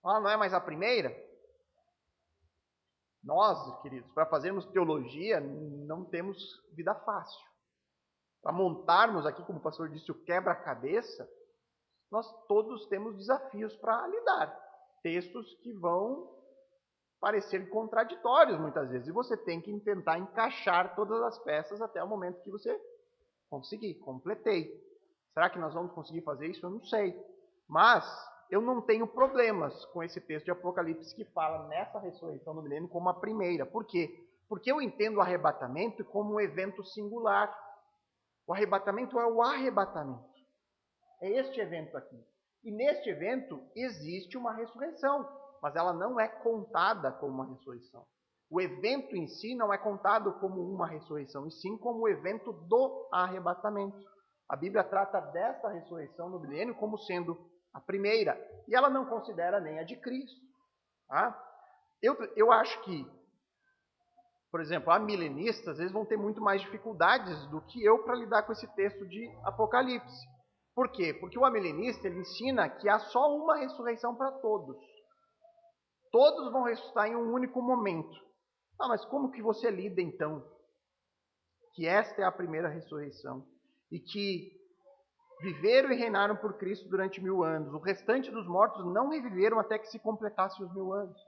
Ela não é mais a primeira? Nós, queridos, para fazermos teologia, não temos vida fácil. Para montarmos aqui, como o pastor disse, o quebra-cabeça, nós todos temos desafios para lidar. Textos que vão parecer contraditórios muitas vezes. E você tem que tentar encaixar todas as peças até o momento que você conseguir. Completei. Será que nós vamos conseguir fazer isso? Eu não sei. Mas eu não tenho problemas com esse texto de Apocalipse que fala nessa ressurreição do milênio como a primeira. Por quê? Porque eu entendo o arrebatamento como um evento singular. O arrebatamento é o arrebatamento. É este evento aqui. E neste evento existe uma ressurreição, mas ela não é contada como uma ressurreição. O evento em si não é contado como uma ressurreição, e sim como o evento do arrebatamento. A Bíblia trata desta ressurreição no milênio como sendo a primeira, e ela não considera nem a de Cristo. Tá? Eu acho que, por exemplo, amilenistas às vezes vão ter muito mais dificuldades do que eu para lidar com esse texto de Apocalipse. Por quê? Porque o amilenista ele ensina que há só uma ressurreição para todos. Todos vão ressuscitar em um único momento. Mas como que você lida então que esta é a primeira ressurreição e que viveram e reinaram por Cristo durante 1000 anos. O restante dos mortos não reviveram até que se completassem os 1000 anos.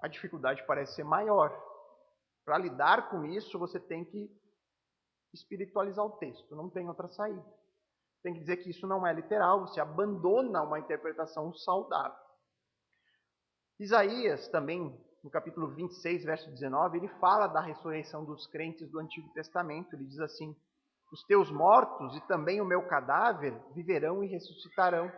A dificuldade parece ser maior. Para lidar com isso, você tem que espiritualizar o texto. Não tem outra saída. Tem que dizer que isso não é literal. Você abandona uma interpretação saudável. Isaías também, no capítulo 26, verso 19, ele fala da ressurreição dos crentes do Antigo Testamento. Ele diz assim: os teus mortos e também o meu cadáver viverão e ressuscitarão.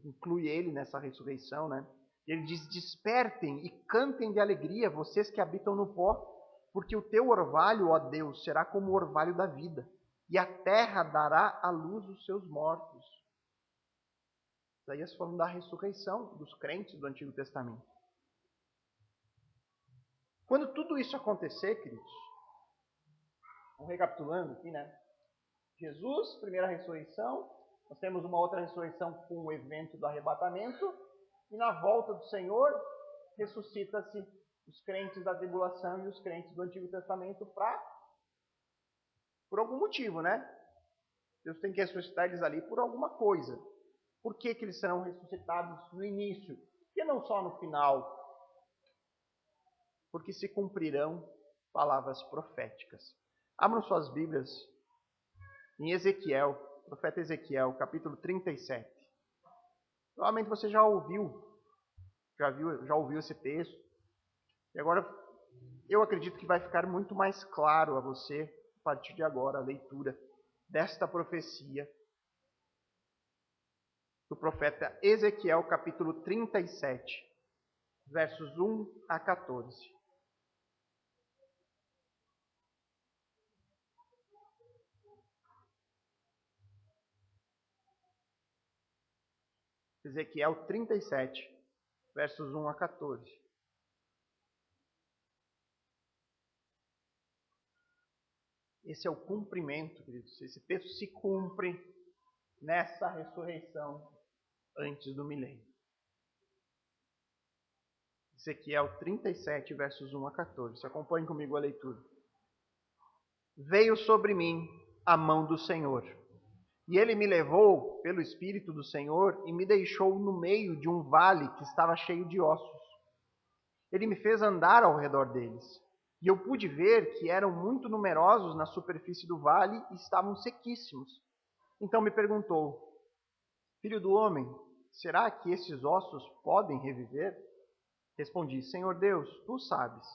Inclui ele nessa ressurreição, né? Ele diz: despertem e cantem de alegria, vocês que habitam no pó, porque o teu orvalho, ó Deus, será como o orvalho da vida, e a terra dará à luz os seus mortos. Isaías falando da ressurreição dos crentes do Antigo Testamento. Quando tudo isso acontecer, queridos, vamos recapitulando aqui, né? Jesus, primeira ressurreição. Nós temos uma outra ressurreição com o evento do arrebatamento. E na volta do Senhor, ressuscita-se os crentes da tribulação e os crentes do Antigo Testamento por algum motivo, né? Deus tem que ressuscitar eles ali por alguma coisa. Por que eles serão ressuscitados no início? E não só no final? Porque se cumprirão palavras proféticas. Abram suas Bíblias em Ezequiel, profeta Ezequiel, capítulo 37. Provavelmente você já ouviu esse texto. E agora eu acredito que vai ficar muito mais claro a você, a partir de agora, a leitura desta profecia do profeta Ezequiel, capítulo 37, versos 1 a 14. Ezequiel 37, versos 1 a 14. Esse é o cumprimento, queridos. Esse texto se cumpre nessa ressurreição antes do milênio. Ezequiel 37, versos 1 a 14. Acompanhe comigo a leitura. Veio sobre mim a mão do Senhor, e ele me levou pelo Espírito do Senhor e me deixou no meio de um vale que estava cheio de ossos. Ele me fez andar ao redor deles, e eu pude ver que eram muito numerosos na superfície do vale e estavam sequíssimos. Então me perguntou: filho do homem, será que esses ossos podem reviver? Respondi: Senhor Deus, tu sabes.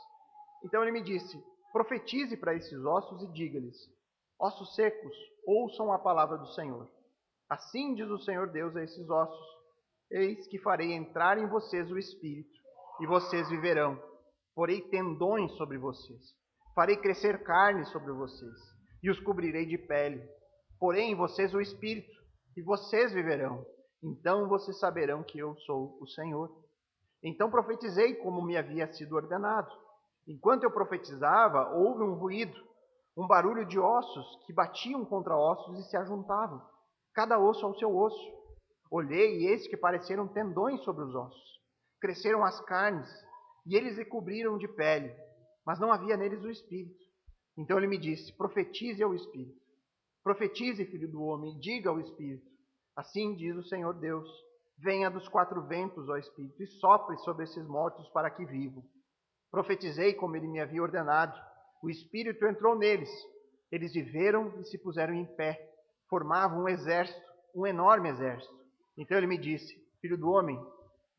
Então ele me disse: profetize para esses ossos e diga-lhes: ossos secos, ouçam a palavra do Senhor. Assim diz o Senhor Deus a esses ossos: eis que farei entrar em vocês o Espírito, e vocês viverão. Porei tendões sobre vocês, farei crescer carne sobre vocês, e os cobrirei de pele. Porém em vocês o Espírito, e vocês viverão. Então vocês saberão que eu sou o Senhor. Então profetizei como me havia sido ordenado. Enquanto eu profetizava, houve um ruído, um barulho de ossos que batiam contra ossos e se ajuntavam, cada osso ao seu osso. Olhei e eis que pareceram tendões sobre os ossos. Cresceram as carnes, e eles lhe cobriram de pele, mas não havia neles o Espírito. Então ele me disse: profetize ao Espírito. Profetize, filho do homem, e diga ao Espírito: assim diz o Senhor Deus: venha dos 4 ventos, ó Espírito, e sopre sobre esses mortos para que vivam. Profetizei como ele me havia ordenado. O Espírito entrou neles. Eles viveram e se puseram em pé. Formavam um exército, um enorme exército. Então ele me disse: filho do homem,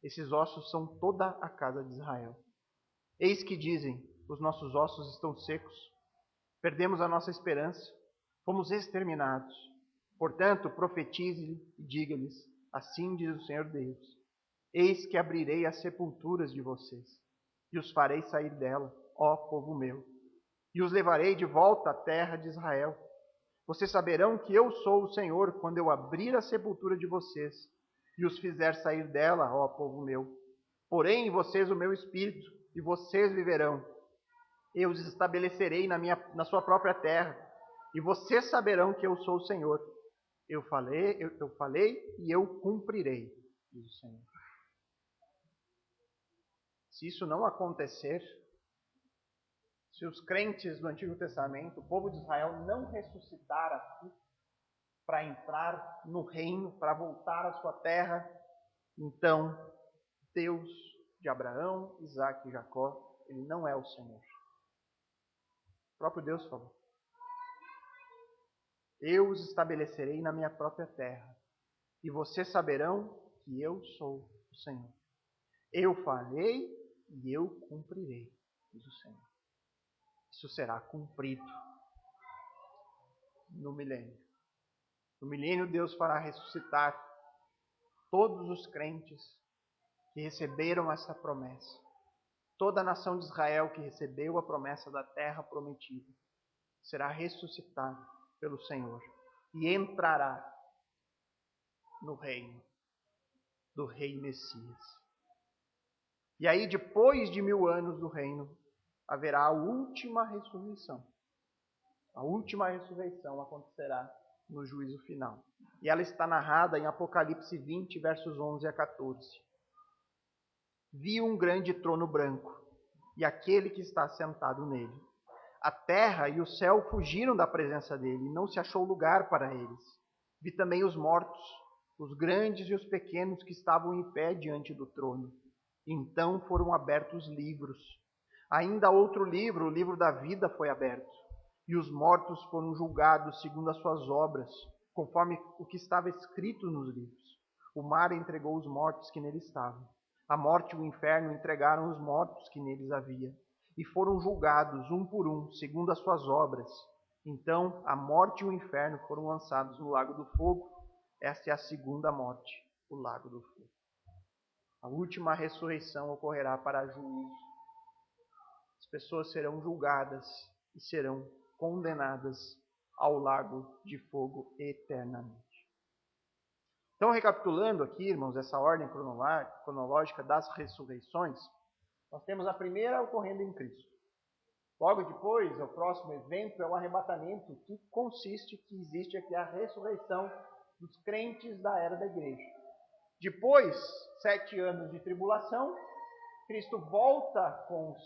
esses ossos são toda a casa de Israel. Eis que dizem: os nossos ossos estão secos. Perdemos a nossa esperança. Fomos exterminados. Portanto, profetize e diga-lhes: assim diz o Senhor Deus: eis que abrirei as sepulturas de vocês, e os farei sair dela, ó povo meu, e os levarei de volta à terra de Israel. Vocês saberão que eu sou o Senhor quando eu abrir a sepultura de vocês, e os fizer sair dela, ó povo meu. Porém em vocês o meu espírito, e vocês viverão. Eu os estabelecerei na sua própria terra, e vocês saberão que eu sou o Senhor. Eu falei e eu cumprirei, diz o Senhor. Se isso não acontecer, se os crentes do Antigo Testamento, o povo de Israel, não ressuscitar aqui para entrar no reino, para voltar à sua terra, então Deus de Abraão, Isaque e Jacó, ele não é o Senhor. O próprio Deus falou: eu os estabelecerei na minha própria terra, e vocês saberão que eu sou o Senhor. Eu farei e eu cumprirei, diz o Senhor. Isso será cumprido no milênio. No milênio, Deus fará ressuscitar todos os crentes que receberam essa promessa. Toda a nação de Israel que recebeu a promessa da terra prometida será ressuscitada pelo Senhor e entrará no reino do Rei Messias. E aí, depois de 1000 anos do reino, haverá a última ressurreição. A última ressurreição acontecerá no juízo final. E ela está narrada em Apocalipse 20, versos 11 a 14. Vi um grande trono branco, e aquele que está sentado nele. A terra e o céu fugiram da presença dele, e não se achou lugar para eles. Vi também os mortos, os grandes e os pequenos que estavam em pé diante do trono. Então foram abertos livros. Ainda outro livro, o livro da vida, foi aberto. E os mortos foram julgados segundo as suas obras, conforme o que estava escrito nos livros. O mar entregou os mortos que nele estavam. A morte e o inferno entregaram os mortos que neles havia. E foram julgados, um por um, segundo as suas obras. Então a morte e o inferno foram lançados no lago do fogo. Esta é a segunda morte, o lago do fogo. A última ressurreição ocorrerá para juízo. As pessoas serão julgadas e serão condenadas ao lago de fogo eternamente. Então, recapitulando aqui, irmãos, essa ordem cronológica das ressurreições, nós temos a primeira ocorrendo em Cristo. Logo depois, o próximo evento é o arrebatamento, que consiste, que existe aqui a ressurreição dos crentes da era da igreja. Depois, 7 anos de tribulação, Cristo volta com os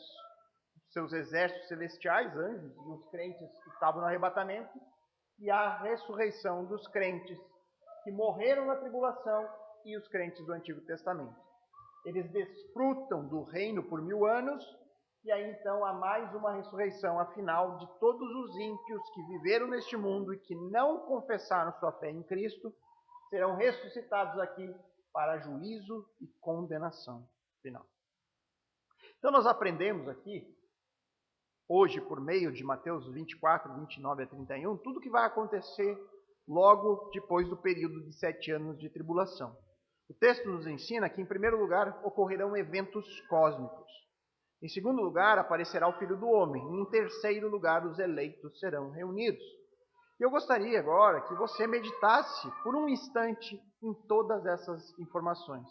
seus exércitos celestiais, anjos, e os crentes que estavam no arrebatamento, e a ressurreição dos crentes que morreram na tribulação e os crentes do Antigo Testamento. Eles desfrutam do reino por 1000 anos, e aí então há mais uma ressurreição, afinal, de todos os ímpios que viveram neste mundo e que não confessaram sua fé em Cristo, serão ressuscitados aqui para juízo e condenação final. Então nós aprendemos aqui, hoje, por meio de Mateus 24, 29 a 31, tudo o que vai acontecer logo depois do período de 7 anos de tribulação. O texto nos ensina que, em primeiro lugar, ocorrerão eventos cósmicos. Em segundo lugar, aparecerá o Filho do Homem. E, em terceiro lugar, os eleitos serão reunidos. E eu gostaria agora que você meditasse por um instante em todas essas informações.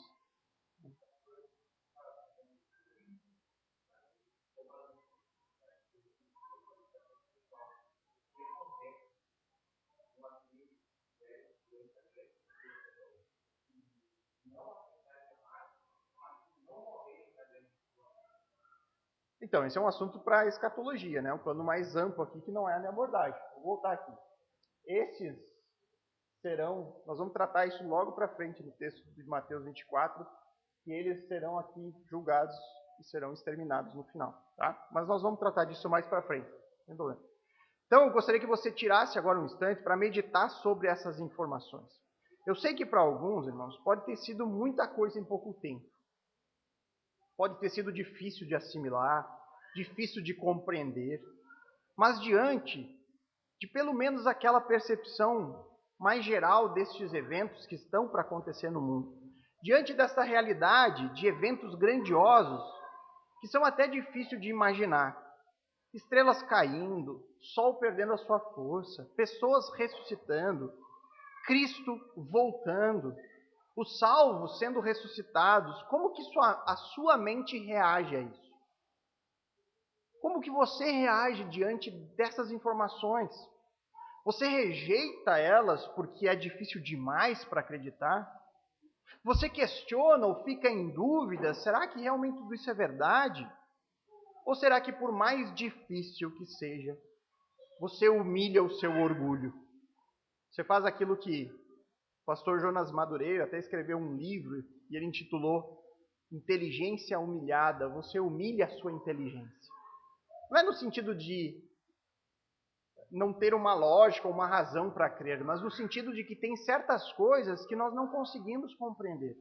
Então, esse é um assunto para escatologia, né? Um plano mais amplo aqui que não é a minha abordagem. Vou voltar aqui. Esses serão, nós vamos tratar isso logo para frente no texto de Mateus 24, que eles serão aqui julgados e serão exterminados no final, tá? Mas nós vamos tratar disso mais para frente, sem problema. Então, eu gostaria que você tirasse agora um instante para meditar sobre essas informações. Eu sei que para alguns, irmãos, pode ter sido muita coisa em pouco tempo. Pode ter sido difícil de assimilar, difícil de compreender, mas diante de pelo menos aquela percepção mais geral destes eventos que estão para acontecer no mundo, diante dessa realidade de eventos grandiosos que são até difíceis de imaginar, estrelas caindo, sol perdendo a sua força, pessoas ressuscitando, Cristo voltando, os salvos sendo ressuscitados, como que a sua mente reage a isso? Como que você reage diante dessas informações? Você rejeita elas porque é difícil demais para acreditar? Você questiona ou fica em dúvida, será que realmente tudo isso é verdade? Ou será que por mais difícil que seja, você humilha o seu orgulho? Você faz aquilo que o pastor Jonas Madureira até escreveu um livro e ele intitulou Inteligência Humilhada. Você humilha a sua inteligência. Não é no sentido de não ter uma lógica ou uma razão para crer, mas no sentido de que tem certas coisas que nós não conseguimos compreender.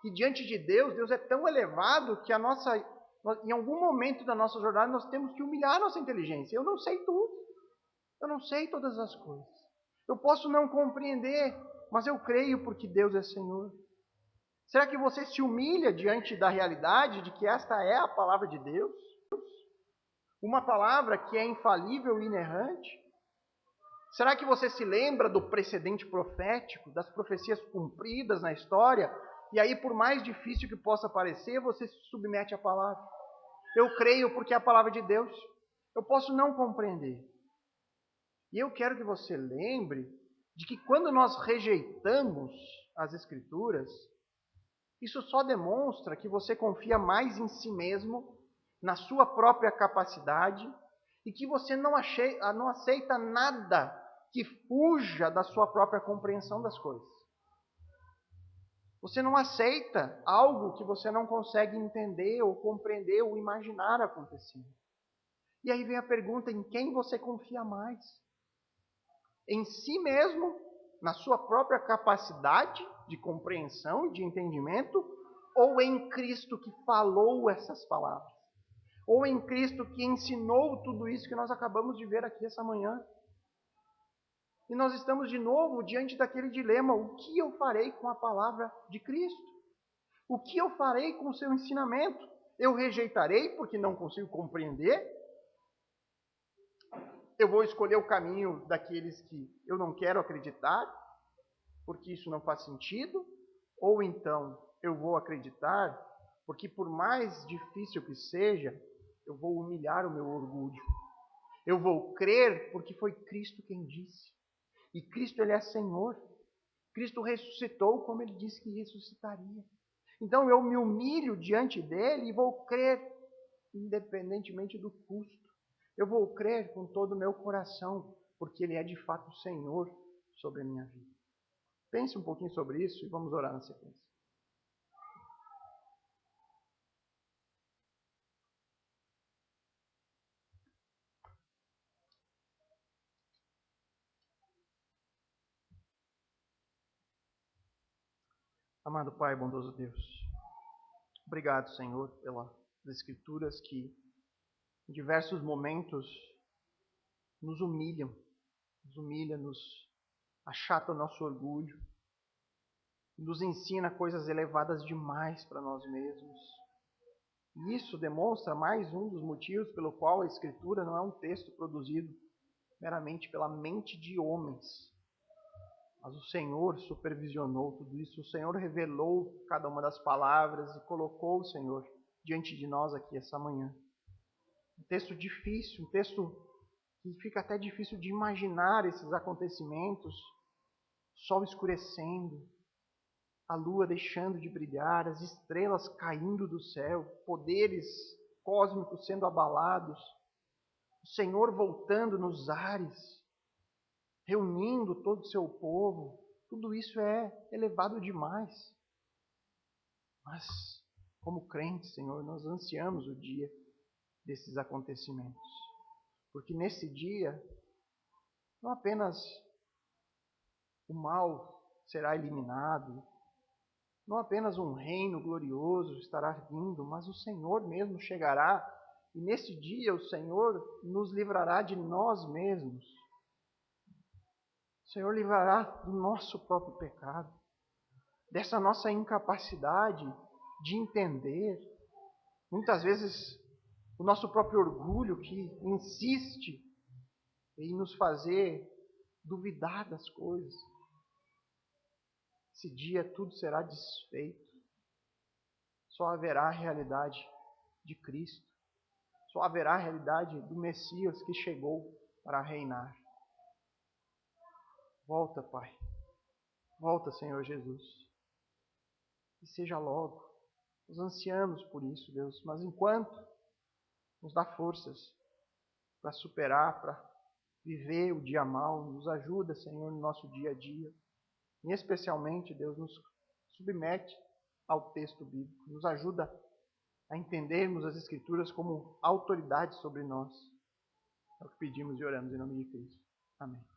Que diante de Deus, Deus é tão elevado que em algum momento da nossa jornada nós temos que humilhar a nossa inteligência. Eu não sei tudo, eu não sei todas as coisas. Eu posso não compreender, mas eu creio porque Deus é Senhor. Será que você se humilha diante da realidade de que esta é a palavra de Deus? Uma palavra que é infalível e inerrante? Será que você se lembra do precedente profético, das profecias cumpridas na história? E aí, por mais difícil que possa parecer, você se submete à palavra. Eu creio porque é a palavra de Deus. Eu posso não compreender. E eu quero que você lembre de que quando nós rejeitamos as Escrituras, isso só demonstra que você confia mais em si mesmo, na sua própria capacidade, e que você não aceita nada que fuja da sua própria compreensão das coisas. Você não aceita algo que você não consegue entender, ou compreender, ou imaginar acontecendo. E aí vem a pergunta, em quem você confia mais? Em si mesmo, na sua própria capacidade de compreensão e de entendimento, ou em Cristo que falou essas palavras? Ou em Cristo que ensinou tudo isso que nós acabamos de ver aqui essa manhã? E nós estamos de novo diante daquele dilema: o que eu farei com a palavra de Cristo? O que eu farei com o seu ensinamento? Eu rejeitarei porque não consigo compreender? Eu vou escolher o caminho daqueles que eu não quero acreditar, porque isso não faz sentido? Ou então eu vou acreditar, porque por mais difícil que seja, eu vou humilhar o meu orgulho. Eu vou crer porque foi Cristo quem disse. E Cristo, Ele é Senhor. Cristo ressuscitou como Ele disse que ressuscitaria. Então eu me humilho diante dEle e vou crer, independentemente do custo. Eu vou crer com todo o meu coração, porque Ele é de fato o Senhor sobre a minha vida. Pense um pouquinho sobre isso e vamos orar na sequência. Amado Pai, bondoso Deus, obrigado, Senhor, pelas Escrituras que em diversos momentos nos humilham, nos achata o nosso orgulho, nos ensina coisas elevadas demais para nós mesmos. E isso demonstra mais um dos motivos pelo qual a Escritura não é um texto produzido meramente pela mente de homens, mas o Senhor supervisionou tudo isso, o Senhor revelou cada uma das palavras e colocou o Senhor diante de nós aqui essa manhã. Um texto difícil, um texto que fica até difícil de imaginar esses acontecimentos, sol escurecendo, a lua deixando de brilhar, as estrelas caindo do céu, poderes cósmicos sendo abalados, o Senhor voltando nos ares, reunindo todo o seu povo. Tudo isso é elevado demais. Mas, como crentes, Senhor, nós ansiamos o dia desses acontecimentos. Porque nesse dia, não apenas o mal será eliminado, não apenas um reino glorioso estará vindo, mas o Senhor mesmo chegará. E nesse dia o Senhor nos livrará de nós mesmos. O Senhor livrará do nosso próprio pecado, dessa nossa incapacidade de entender. Muitas vezes o nosso próprio orgulho que insiste em nos fazer duvidar das coisas. Esse dia tudo será desfeito. Só haverá a realidade de Cristo. Só haverá a realidade do Messias que chegou para reinar. Volta, Pai. Volta, Senhor Jesus. que seja logo. Nós ansiamos por isso, Deus, mas enquanto, nos dá forças para superar, para viver o dia mal, nos ajuda, Senhor, no nosso dia a dia. E especialmente, Deus, nos submete ao texto bíblico, nos ajuda a entendermos as Escrituras como autoridade sobre nós. É o que pedimos e oramos em nome de Cristo. Amém.